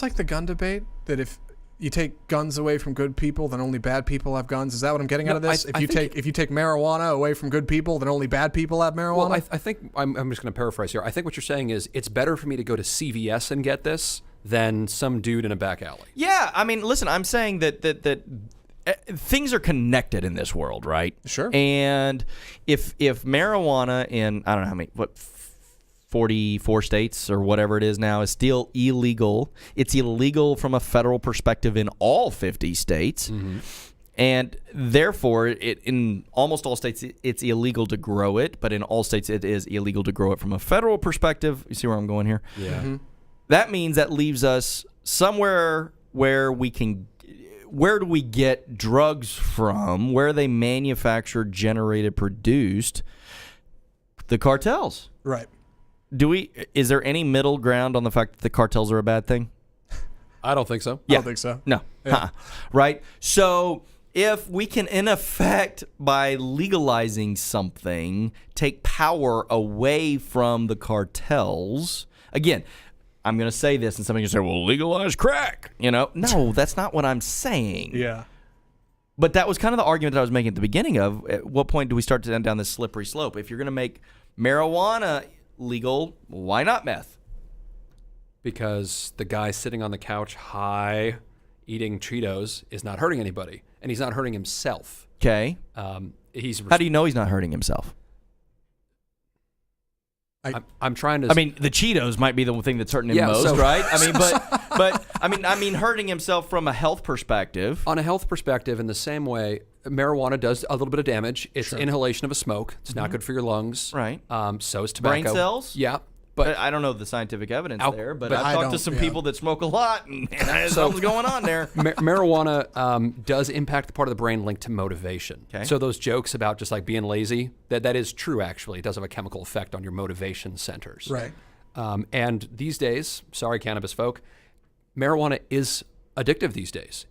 [SPEAKER 2] like the gun debate that if you take guns away from good people, then only bad people have guns. Is that what I'm getting out of this? If you take marijuana away from good people, then only bad people have marijuana?
[SPEAKER 4] Well, I think I'm just going to paraphrase here. I think what you're saying is it's better for me to go to CVS and get this than some dude in a back alley.
[SPEAKER 3] Yeah, I mean, listen, I'm saying that things are connected in this world, right?
[SPEAKER 2] Sure.
[SPEAKER 3] And if marijuana in, I don't know how many, 44 states or whatever it is now is still illegal. It's illegal from a federal perspective in all 50 states. Mm-hmm. And therefore, in almost all states, it's illegal to grow it. But in all states, it is illegal to grow it from a federal perspective. You see where I'm going here?
[SPEAKER 4] Yeah.
[SPEAKER 2] Mm-hmm.
[SPEAKER 3] That means that leaves us somewhere where we can. Where do we get drugs from? Where are they manufactured, generated, produced? The cartels.
[SPEAKER 2] Right.
[SPEAKER 3] Is there any middle ground on the fact that the cartels are a bad thing?
[SPEAKER 4] I don't think so.
[SPEAKER 2] Yeah. I don't think so.
[SPEAKER 3] No.
[SPEAKER 2] Yeah.
[SPEAKER 3] Right? So if we can, in effect, by legalizing something, take power away from the cartels, again, I'm going to say this, and somebody's going to say, well, legalize crack. No, that's not what I'm saying.
[SPEAKER 2] Yeah.
[SPEAKER 3] But that was kind of the argument that I was making at the beginning of, at what point do we start to end down this slippery slope? If you're going to make marijuana legal, why not meth?
[SPEAKER 4] Because the guy sitting on the couch high eating Cheetos is not hurting anybody, and he's not hurting himself.
[SPEAKER 3] Okay.
[SPEAKER 4] How
[SPEAKER 3] do you know he's not hurting himself?
[SPEAKER 4] I'm trying to.
[SPEAKER 3] I mean, the Cheetos might be the thing that's hurting him most, right? I mean, but I mean, hurting himself from a health perspective.
[SPEAKER 4] On a health perspective, in the same way, marijuana does a little bit of damage. It's inhalation of a smoke. It's not good for your lungs.
[SPEAKER 3] Right.
[SPEAKER 4] So is tobacco.
[SPEAKER 3] Brain cells.
[SPEAKER 4] Yeah.
[SPEAKER 3] But I don't know the scientific evidence there. But I've talked to some people that smoke a lot, and something's going on there.
[SPEAKER 4] Marijuana does impact the part of the brain linked to motivation.
[SPEAKER 3] Okay.
[SPEAKER 4] So those jokes about just like being lazy, that is true. Actually, it does have a chemical effect on your motivation centers.
[SPEAKER 2] Right.
[SPEAKER 4] And these days, sorry, cannabis folk, marijuana is addictive these days.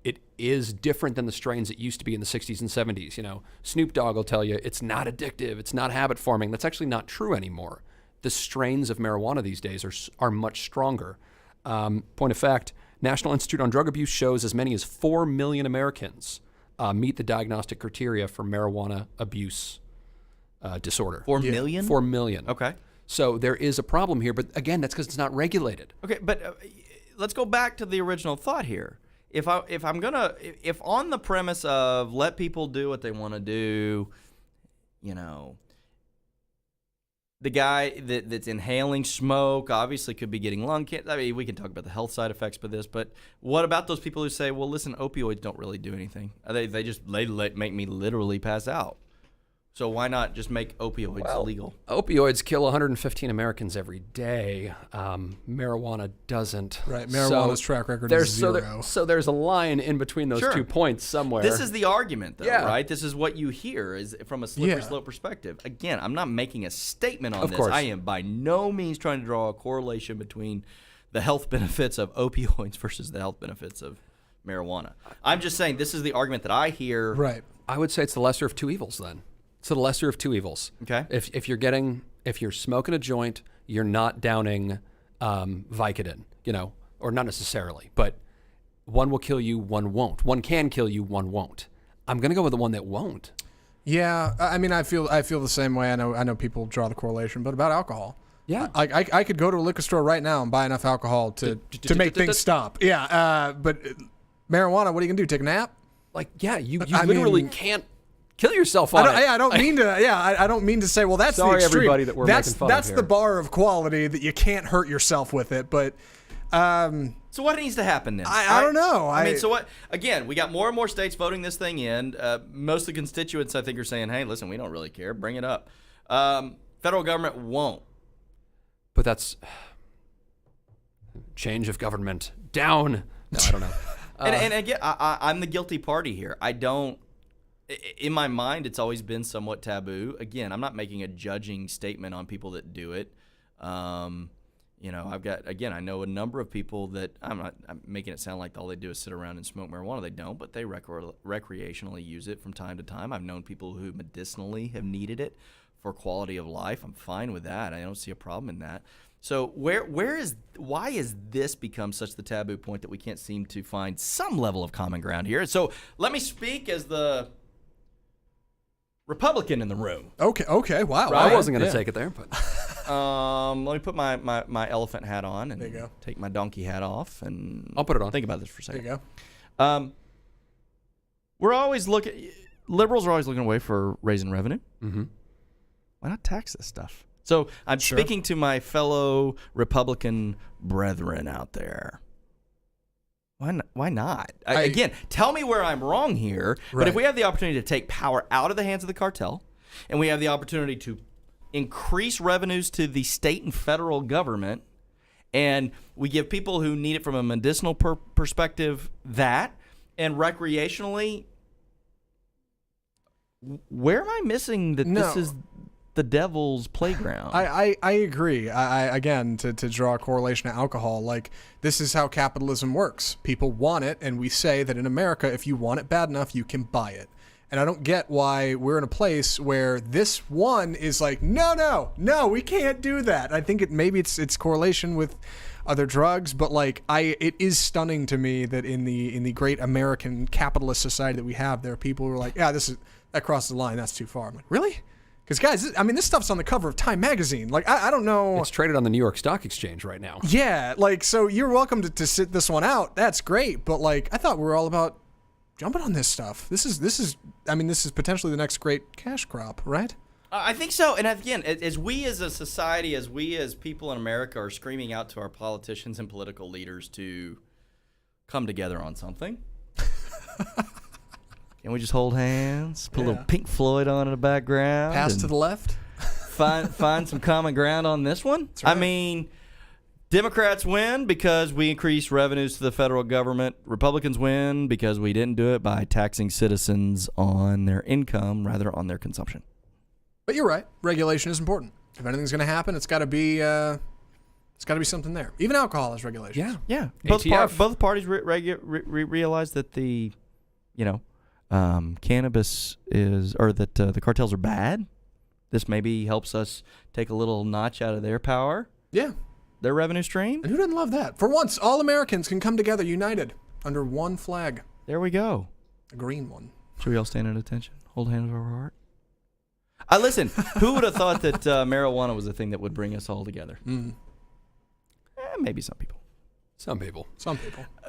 [SPEAKER 4] It is different than the strains it used to be in the 60s and 70s. Snoop Dogg will tell you it's not addictive, it's not habit forming. That's actually not true anymore. The strains of marijuana these days are much stronger. Point of fact, National Institute on Drug Abuse shows as many as 4 million Americans meet the diagnostic criteria for marijuana abuse disorder.
[SPEAKER 3] 4 million?
[SPEAKER 4] 4 million.
[SPEAKER 3] Okay.
[SPEAKER 4] So there is a problem here, but again, that's because it's not regulated.
[SPEAKER 3] Okay, but let's go back to the original thought here. If on the premise of let people do what they want to do, the guy that's inhaling smoke obviously could be getting lung cancer. I mean, we can talk about the health side effects of this, but what about those people who say, well, listen, opioids don't really do anything. They make me literally pass out. So why not just make opioids legal?
[SPEAKER 4] Opioids kill 115 Americans every day. Marijuana doesn't.
[SPEAKER 2] Right. Marijuana's track record is zero.
[SPEAKER 4] So there's a line in between those 2 points somewhere.
[SPEAKER 3] This is the argument, though, right? This is what you hear is from a slippery slope perspective. Again, I'm not making a statement on this.
[SPEAKER 4] Course.
[SPEAKER 3] I am by no means trying to draw a correlation between the health benefits of opioids versus the health benefits of marijuana. I'm just saying this is the argument that I hear.
[SPEAKER 2] Right.
[SPEAKER 4] I would say it's the lesser of two evils then. So the lesser of two evils.
[SPEAKER 3] Okay.
[SPEAKER 4] If you're smoking a joint, you're not downing Vicodin, or not necessarily, but one will kill you, one won't. One can kill you, one won't. I'm gonna go with the one that won't.
[SPEAKER 2] Yeah, I mean, I feel the same way. I know people draw the correlation, but about alcohol.
[SPEAKER 4] Yeah.
[SPEAKER 2] I could go to a liquor store right now and buy enough alcohol to make things stop. Yeah. But marijuana, what are you gonna do? Take a nap?
[SPEAKER 4] You literally can't kill yourself on it.
[SPEAKER 2] I don't mean to. Yeah, I don't mean to say. Well, that's
[SPEAKER 4] sorry,
[SPEAKER 2] the extreme.
[SPEAKER 4] everybody that we're making fun of
[SPEAKER 2] That's
[SPEAKER 4] here.
[SPEAKER 2] the bar of quality that you can't hurt yourself with it. But
[SPEAKER 3] so what needs to happen then?
[SPEAKER 2] I don't know.
[SPEAKER 3] I mean, so what? Again, we got more and more states voting this thing in. Most of the constituents, I think, are saying, "Hey, listen, we don't really care. Bring it up." Federal government won't.
[SPEAKER 4] But that's change of government down. No, I don't know.
[SPEAKER 3] And again, I'm the guilty party here. I don't. In my mind, it's always been somewhat taboo. Again, I'm not making a judging statement on people that do it. I know a number of people that I'm making it sound like all they do is sit around and smoke marijuana. They don't, but they recreationally use it from time to time. I've known people who medicinally have needed it for quality of life. I'm fine with that. I don't see a problem in that. So why has this become such the taboo point that we can't seem to find some level of common ground here? So let me speak as the Republican in the room.
[SPEAKER 2] Okay, wow.
[SPEAKER 4] I wasn't going to take it there, but
[SPEAKER 3] Let me put my elephant hat on and
[SPEAKER 2] There you go.
[SPEAKER 3] take my donkey hat off, and
[SPEAKER 4] I'll put it on.
[SPEAKER 3] Think about this for a
[SPEAKER 2] There
[SPEAKER 3] second.
[SPEAKER 2] you go.
[SPEAKER 3] Liberals are always looking away for raising revenue.
[SPEAKER 4] Mm-hmm.
[SPEAKER 3] Why not tax this stuff? So I'm speaking to my fellow Republican brethren out there. Why not? Again, tell me where I'm wrong here. But if we have the opportunity to take power out of the hands of the cartel, and we have the opportunity to increase revenues to the state and federal government, and we give people who need it from a medicinal perspective that, and recreationally, where am I missing that this is the devil's playground?
[SPEAKER 2] I agree. Again, to draw a correlation to alcohol, like, this is how capitalism works. People want it, and we say that in America, if you want it bad enough, you can buy it. And I don't get why we're in a place where this one is like, no, we can't do that. I think maybe it's correlation with other drugs, but like it is stunning to me that in the great American capitalist society that we have, there are people who are like, yeah, that crosses the line. That's too far. I'm like, really? Because guys, this stuff's on the cover of Time magazine. Like, I don't know.
[SPEAKER 4] It's traded on the New York Stock Exchange right now.
[SPEAKER 2] Yeah, like, so you're welcome to sit this one out. That's great. But like, I thought we were all about jumping on this stuff. This is potentially the next great cash crop, right?
[SPEAKER 3] I think so. And again, as we as a society, as we as people in America are screaming out to our politicians and political leaders to come together on something, can we just hold hands, put a little Pink Floyd on in the background,
[SPEAKER 2] Pass to the left.
[SPEAKER 3] find some common ground on this one?
[SPEAKER 2] Right.
[SPEAKER 3] I mean, Democrats win because we increased revenues to the federal government. Republicans win because we didn't do it by taxing citizens on their income, rather on their consumption.
[SPEAKER 2] But you're right. Regulation is important. If anything's going to happen, it's got to be something there. Even alcohol has regulation.
[SPEAKER 3] Yeah.
[SPEAKER 4] ATF.
[SPEAKER 3] Both parties realize that the, cannabis that the cartels are bad. This maybe helps us take a little notch out of their power.
[SPEAKER 2] Yeah.
[SPEAKER 3] Their revenue stream.
[SPEAKER 2] And who doesn't love that? For once, all Americans can come together united under one flag.
[SPEAKER 3] There we go.
[SPEAKER 2] A green one.
[SPEAKER 3] Should we all stand at attention? Hold hands over our heart. Listen, who would have thought that marijuana was a thing that would bring us all together? Maybe some people.
[SPEAKER 2] Some people.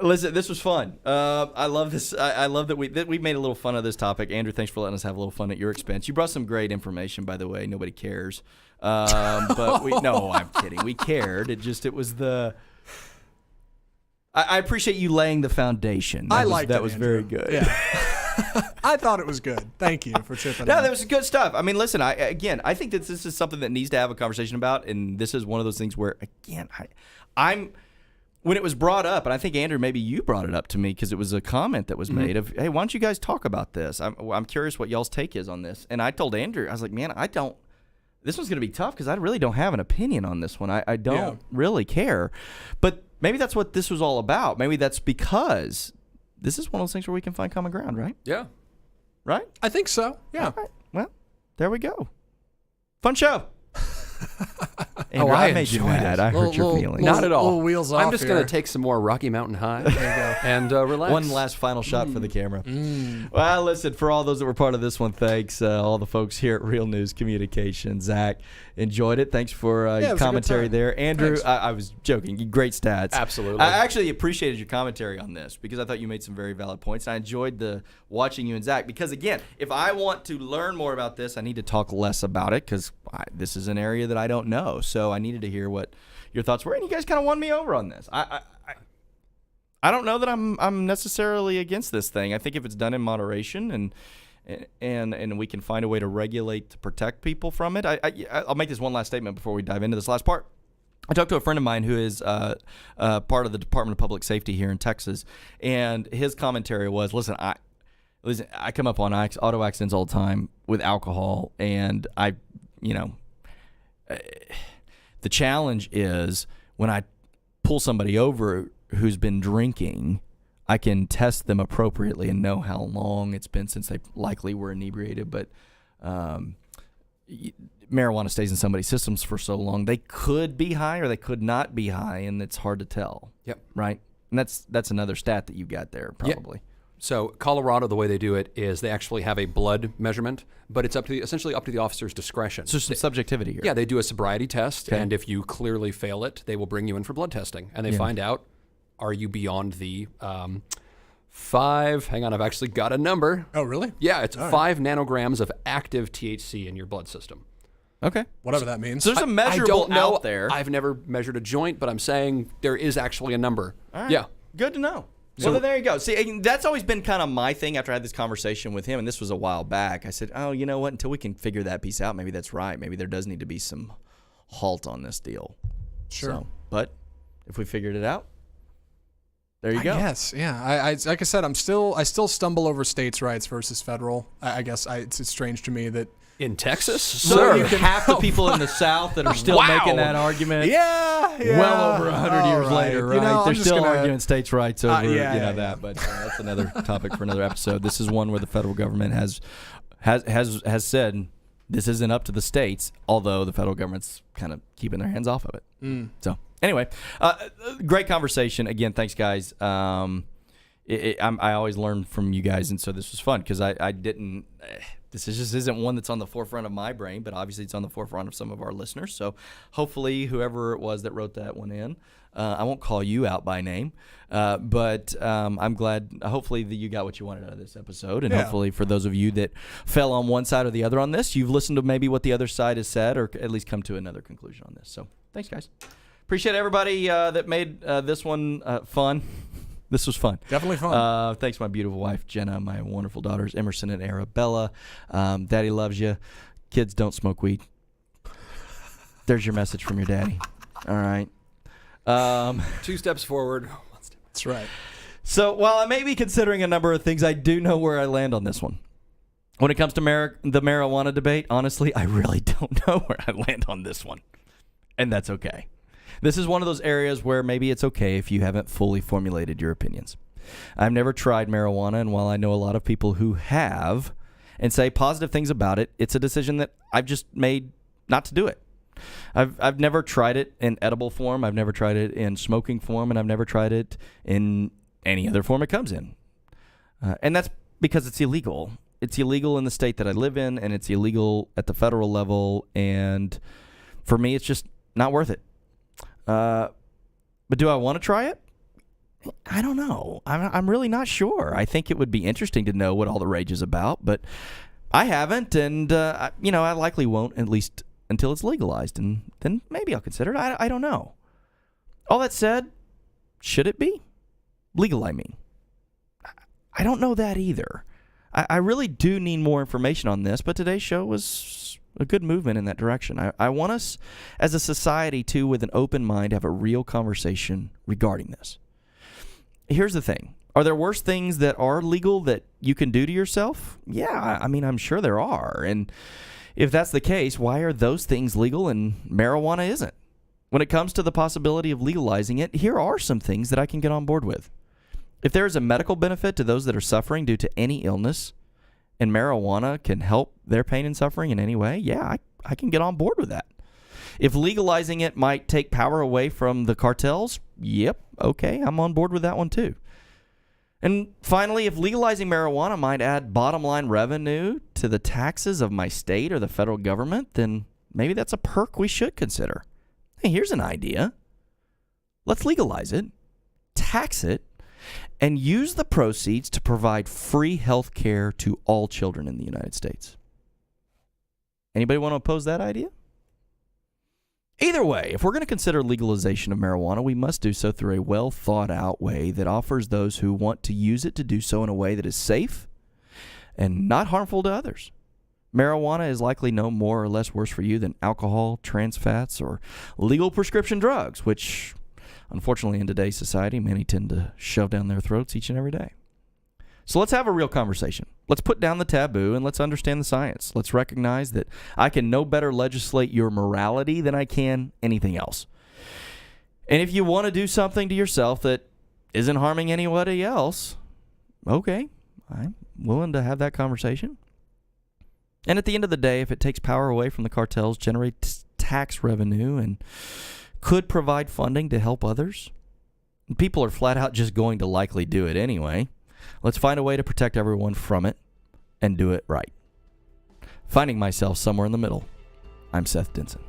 [SPEAKER 3] Listen, this was fun. I love this. I love that we made a little fun of this topic. Andrew, thanks for letting us have a little fun at your expense. You brought some great information, by the way. Nobody cares. But no, I'm kidding. We cared. It was the. I appreciate you laying the foundation. That was very good.
[SPEAKER 2] Yeah. I thought it was good. Thank you for chipping in.
[SPEAKER 3] No, that was good stuff. I mean, listen, I think that this is something that needs to have a conversation about, and this is one of those things where, again, when it was brought up, and I think, Andrew, maybe you brought it up to me because it was a comment that was made of, hey, why don't you guys talk about this? I'm curious what y'all's take is on this. And I told Andrew, I was like, man, this one's going to be tough because I really don't have an opinion on this one. I don't really care. But maybe that's what this was all about. Maybe that's because this is one of those things where we can find common ground, right?
[SPEAKER 4] Yeah.
[SPEAKER 2] Right? I think so. Yeah.
[SPEAKER 3] All right. Well, there we go. Fun show.
[SPEAKER 4] Andrew, I
[SPEAKER 3] made you
[SPEAKER 4] enjoyed
[SPEAKER 3] mad.
[SPEAKER 4] it.
[SPEAKER 3] I hurt your feelings.
[SPEAKER 4] Not at all.
[SPEAKER 2] Little wheels off
[SPEAKER 4] I'm just going to take some more Rocky Mountain High and relax.
[SPEAKER 3] One last final shot for the camera. Well, listen, for all those that were part of this one, thanks. All the folks here at Real News Communications. Zach, enjoyed it. Thanks for your commentary there. Andrew, I was joking. Great stats.
[SPEAKER 4] Absolutely.
[SPEAKER 3] I actually appreciated your commentary on this because I thought you made some very valid points. And I enjoyed watching you and Zach because, again, if I want to learn more about this, I need to talk less about it because this is an area that I don't know. So I needed to hear what your thoughts were, and you guys kind of won me over on this. I don't know that I'm necessarily against this thing. I think if it's done in moderation and we can find a way to regulate to protect people from it. I'll make this one last statement before we dive into this last part. I talked to a friend of mine who is part of the Department of Public Safety here in Texas, and his commentary was, listen, I come up on auto accidents all the time with alcohol, and the challenge is when I pull somebody over who's been drinking, I can test them appropriately and know how long it's been since they likely were inebriated. But, marijuana stays in somebody's systems for so long, they could be high or they could not be high, and it's hard to tell.
[SPEAKER 4] Yep.
[SPEAKER 3] Right? And that's another stat that you got there, probably.
[SPEAKER 4] Yeah. So Colorado, the way they do it is they actually have a blood measurement, but it's essentially up to the officer's discretion.
[SPEAKER 3] So some subjectivity here.
[SPEAKER 4] Yeah, they do a sobriety test, and if you clearly fail it, they will bring you in for blood testing, and they find out, are you beyond the 5? Hang on, I've actually got a number.
[SPEAKER 2] Oh, really?
[SPEAKER 4] Yeah, it's 5 nanograms of active THC in your blood system.
[SPEAKER 3] Okay.
[SPEAKER 2] Whatever that means.
[SPEAKER 3] So there's a measurable
[SPEAKER 4] I don't know.
[SPEAKER 3] out there.
[SPEAKER 4] I've never measured a joint, but I'm saying there is actually a number.
[SPEAKER 3] All right.
[SPEAKER 4] Yeah.
[SPEAKER 3] Good to know. So there you go. See, that's always been kind of my thing after I had this conversation with him, and this was a while back. I said, oh, you know what? Until we can figure that piece out, maybe that's right. Maybe there does need to be some halt on this deal.
[SPEAKER 2] Sure.
[SPEAKER 3] So, but if we figured it out, there you go.
[SPEAKER 2] Yes, yeah. I like I said, I still stumble over states' rights versus federal. I guess it's strange to me that.
[SPEAKER 4] In Texas?
[SPEAKER 3] So you half the people in the South that are still making that argument.
[SPEAKER 2] Yeah.
[SPEAKER 3] Well over 100 years later, right?
[SPEAKER 2] You know,
[SPEAKER 3] They're still
[SPEAKER 2] gonna,
[SPEAKER 3] arguing states' rights over
[SPEAKER 2] yeah.
[SPEAKER 3] But that's another topic for another episode. This is one where the federal government has said this isn't up to the states, although the federal government's kind of keeping their hands off of it. So anyway, great conversation. Again, thanks, guys. I always learn from you guys, and so this was fun because I didn't. This just isn't one that's on the forefront of my brain, but obviously it's on the forefront of some of our listeners. So hopefully whoever it was that wrote that one in, I won't call you out by name, but I'm glad, hopefully that you got what you wanted out of this episode. And hopefully for those of you that fell on one side or the other on this, you've listened to maybe what the other side has said or at least come to another conclusion on this. So thanks, guys. Appreciate everybody that made this one fun. This was fun.
[SPEAKER 2] Definitely fun.
[SPEAKER 3] Thanks, my beautiful wife, Jenna, my wonderful daughters, Emerson and Arabella. Daddy loves you. Kids, don't smoke weed. There's your message from your daddy. All right.
[SPEAKER 4] 2 steps forward. 1 step.
[SPEAKER 2] That's right.
[SPEAKER 3] So while I may be considering a number of things, I do know where I land on this one. When it comes to the marijuana debate, honestly, I really don't know where I land on this one. And that's okay. This is one of those areas where maybe it's okay if you haven't fully formulated your opinions. I've never tried marijuana, and while I know a lot of people who have and say positive things about it, it's a decision that I've just made not to do it. I've never tried it in edible form. I've never tried it in smoking form, and I've never tried it in any other form it comes in. And that's because it's illegal. It's illegal in the state that I live in, and it's illegal at the federal level, and for me, it's just not worth it. But do I want to try it? I don't know. I'm really not sure. I think it would be interesting to know what all the rage is about, but I haven't, and I likely won't, at least until it's legalized, and then maybe I'll consider it. I don't know. All that said, should it be? Legal, I mean. I don't know that either. I really do need more information on this, but today's show was a good movement in that direction. I want us as a society to, with an open mind, have a real conversation regarding this. Here's the thing. Are there worse things that are legal that you can do to yourself? Yeah, I mean, I'm sure there are. And if that's the case, why are those things legal and marijuana isn't? When it comes to the possibility of legalizing it, here are some things that I can get on board with. If there is a medical benefit to those that are suffering due to any illness, and marijuana can help their pain and suffering in any way, yeah, I can get on board with that. If legalizing it might take power away from the cartels, yep, okay, I'm on board with that one too. And finally, if legalizing marijuana might add bottom line revenue to the taxes of my state or the federal government, then maybe that's a perk we should consider. Hey, here's an idea. Let's legalize it, tax it, and use the proceeds to provide free health care to all children in the United States. Anybody want to oppose that idea? Either way, if we're going to consider legalization of marijuana, we must do so through a well-thought-out way that offers those who want to use it to do so in a way that is safe and not harmful to others. Marijuana is likely no more or less worse for you than alcohol, trans fats, or legal prescription drugs, which unfortunately, in today's society, many tend to shove down their throats each and every day. So let's have a real conversation. Let's put down the taboo and let's understand the science. Let's recognize that I can no better legislate your morality than I can anything else. And if you want to do something to yourself that isn't harming anybody else, okay, I'm willing to have that conversation. And at the end of the day, if it takes power away from the cartels, generates tax revenue, and could provide funding to help others, people are flat out just going to likely do it anyway. Let's find a way to protect everyone from it and do it right. Finding myself somewhere in the middle, I'm Seth Denson.